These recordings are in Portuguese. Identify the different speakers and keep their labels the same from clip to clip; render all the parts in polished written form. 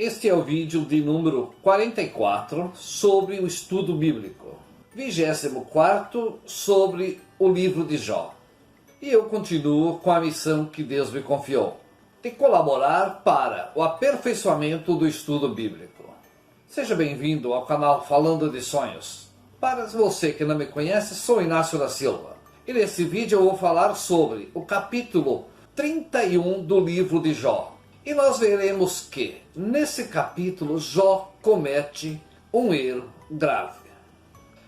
Speaker 1: Este é o vídeo de número 44 sobre o estudo bíblico, 24º sobre o livro de Jó. E eu continuo com a missão que Deus me confiou, de colaborar para o aperfeiçoamento do estudo bíblico. Seja bem-vindo ao canal Falando de Sonhos. Para você que não me conhece, sou Inácio da Silva. E nesse vídeo eu vou falar sobre o capítulo 31 do livro de Jó. E nós veremos que, nesse capítulo, Jó comete um erro grave.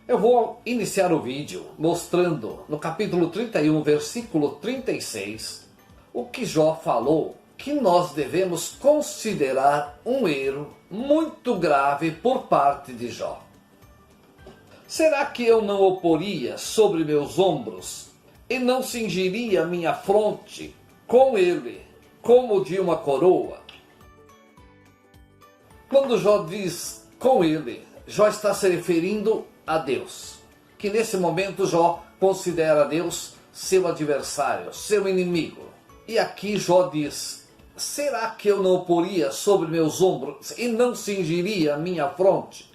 Speaker 1: Eu vou iniciar o vídeo mostrando, no capítulo 31, versículo 36, o que Jó falou que nós devemos considerar um erro muito grave por parte de Jó. Será que eu não o poria sobre meus ombros e não cingiria minha fronte com ele, como de uma coroa? Quando Jó diz com ele, Jó está se referindo a Deus, que nesse momento Jó considera Deus seu adversário, seu inimigo. E aqui Jó diz, será que eu não o poria sobre meus ombros e não cingiria minha fronte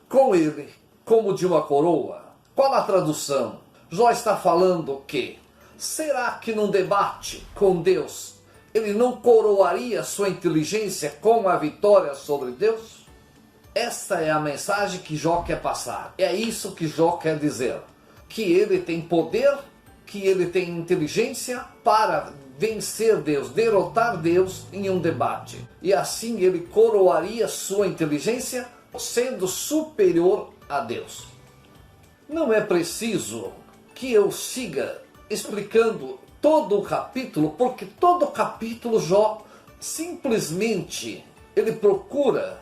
Speaker 1: com ele, como de uma coroa? Qual a tradução? Jó está falando que, será que num debate com Deus, ele não coroaria sua inteligência com a vitória sobre Deus? Esta é a mensagem que Jó quer passar. É isso que Jó quer dizer. Que ele tem poder, que ele tem inteligência para vencer Deus, derrotar Deus em um debate. E assim ele coroaria sua inteligência sendo superior a Deus. Não é preciso que eu siga explicando todo o capítulo, porque todo o capítulo Jó simplesmente ele procura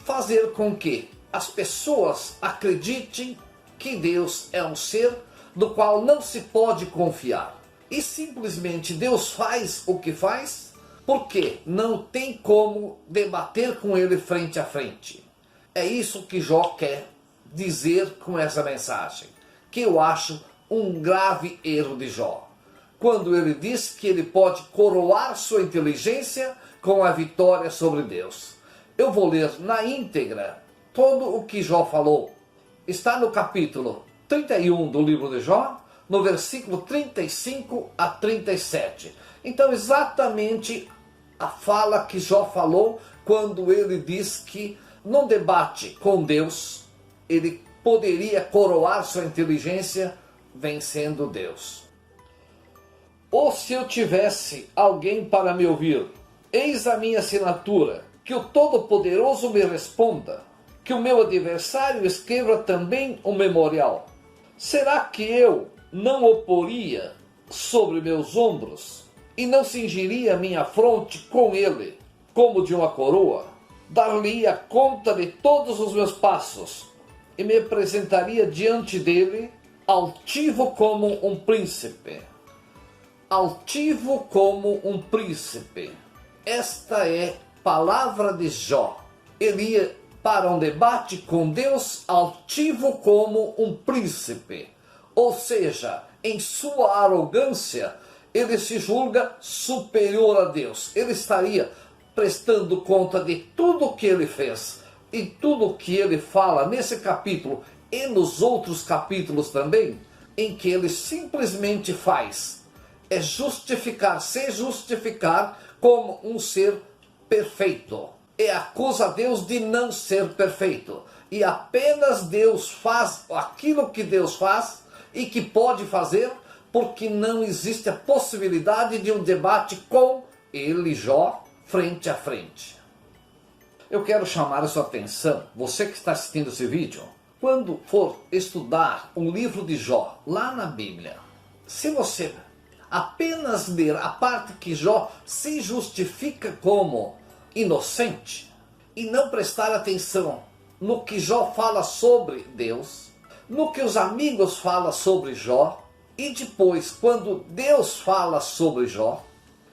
Speaker 1: fazer com que as pessoas acreditem que Deus é um ser do qual não se pode confiar. E simplesmente Deus faz o que faz porque não tem como debater com ele frente a frente. É isso que Jó quer dizer com essa mensagem, que eu acho um grave erro de Jó. Quando ele diz que ele pode coroar sua inteligência com a vitória sobre Deus. Eu vou ler na íntegra todo o que Jó falou. Está no capítulo 31 do livro de Jó, no versículo 35 a 37. Então, exatamente a fala que Jó falou quando ele diz que, num debate com Deus, ele poderia coroar sua inteligência vencendo Deus. Ou se eu tivesse alguém para me ouvir, eis a minha assinatura, que o Todo-Poderoso me responda, que o meu adversário escreva também um memorial. Será que eu não o poria sobre meus ombros e não cingiria minha fronte com ele, como de uma coroa? Dar-lhe-ia conta de todos os meus passos e me apresentaria diante dele, altivo como um príncipe. Altivo como um príncipe. Esta é palavra de Jó. Ele ia para um debate com Deus altivo como um príncipe. Ou seja, em sua arrogância, ele se julga superior a Deus. Ele estaria prestando conta de tudo o que ele fez e tudo o que ele fala nesse capítulo e nos outros capítulos também, em que ele simplesmente faz é justificar, se justificar como um ser perfeito. E acusa Deus de não ser perfeito. E apenas Deus faz aquilo que Deus faz e que pode fazer, porque não existe a possibilidade de um debate com ele, Jó, frente a frente. Eu quero chamar a sua atenção, você que está assistindo esse vídeo, quando for estudar um livro de Jó, lá na Bíblia, se você apenas ler a parte que Jó se justifica como inocente e não prestar atenção no que Jó fala sobre Deus, no que os amigos falam sobre Jó, e depois quando Deus fala sobre Jó,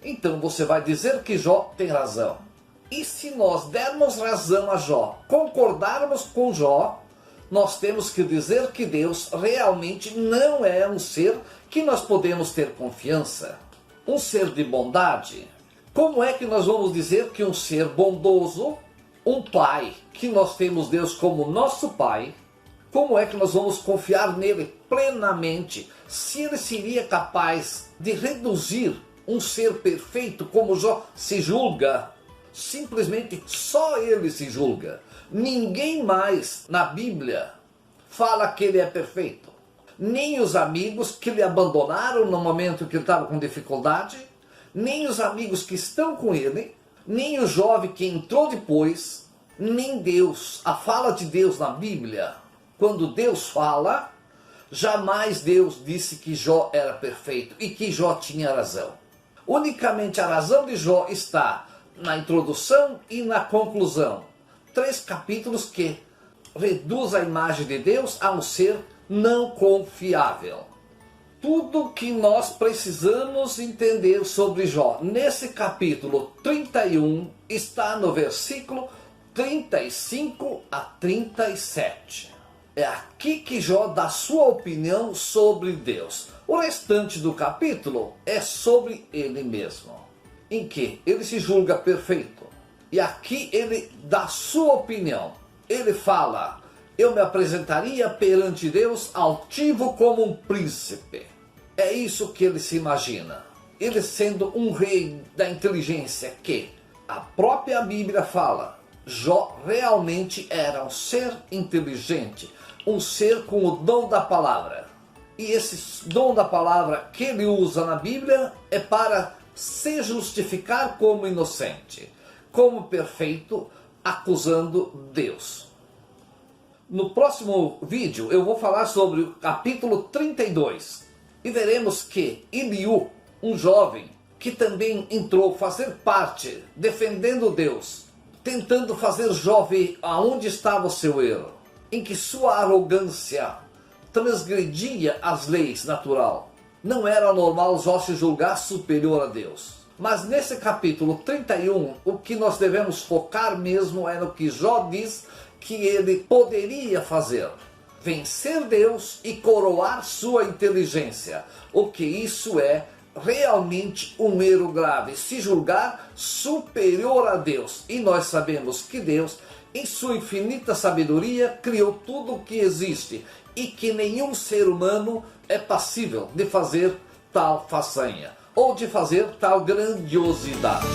Speaker 1: então você vai dizer que Jó tem razão. E se nós dermos razão a Jó, concordarmos com Jó, nós temos que dizer que Deus realmente não é um ser que nós podemos ter confiança. Um ser de bondade. Como é que nós vamos dizer que um ser bondoso um pai, que nós temos Deus como nosso pai, como é que nós vamos confiar nele plenamente, se ele seria capaz de reduzir um ser perfeito como Jó se julga? Simplesmente só ele se julga. Ninguém mais na Bíblia fala que ele é perfeito. Nem os amigos que lhe abandonaram no momento que ele estava com dificuldade, nem os amigos que estão com ele, nem o jovem que entrou depois, nem Deus. A fala de Deus na Bíblia, quando Deus fala, jamais Deus disse que Jó era perfeito e que Jó tinha razão. Unicamente a razão de Jó está na introdução e na conclusão. 3 capítulos que reduz a imagem de Deus a um ser não confiável. Tudo que nós precisamos entender sobre Jó nesse capítulo 31 está no versículo 35 a 37. É aqui que Jó dá sua opinião sobre Deus. O restante do capítulo é sobre ele mesmo, em que ele se julga perfeito. E aqui ele dá sua opinião. Ele fala: eu me apresentaria perante Deus altivo como um príncipe. É isso que ele se imagina. Ele sendo um rei da inteligência, que a própria Bíblia fala. Jó realmente era um ser inteligente, um ser com o dom da palavra. E esse dom da palavra que ele usa na Bíblia é para se justificar como inocente, como perfeito, acusando Deus. No próximo vídeo eu vou falar sobre o capítulo 32 e veremos que Eliú, um jovem que também entrou fazer parte, defendendo Deus, tentando fazer Jó ver aonde estava o seu erro, em que sua arrogância transgredia as leis natural. Não era normal Jó se julgar superior a Deus. Mas nesse capítulo 31, o que nós devemos focar mesmo é no que Jó diz que ele poderia fazer: vencer Deus e coroar sua inteligência. O que isso é realmente um erro grave, se julgar superior a Deus. E nós sabemos que Deus, em sua infinita sabedoria, criou tudo o que existe e que nenhum ser humano é passível de fazer tal façanha ou de fazer tal grandiosidade.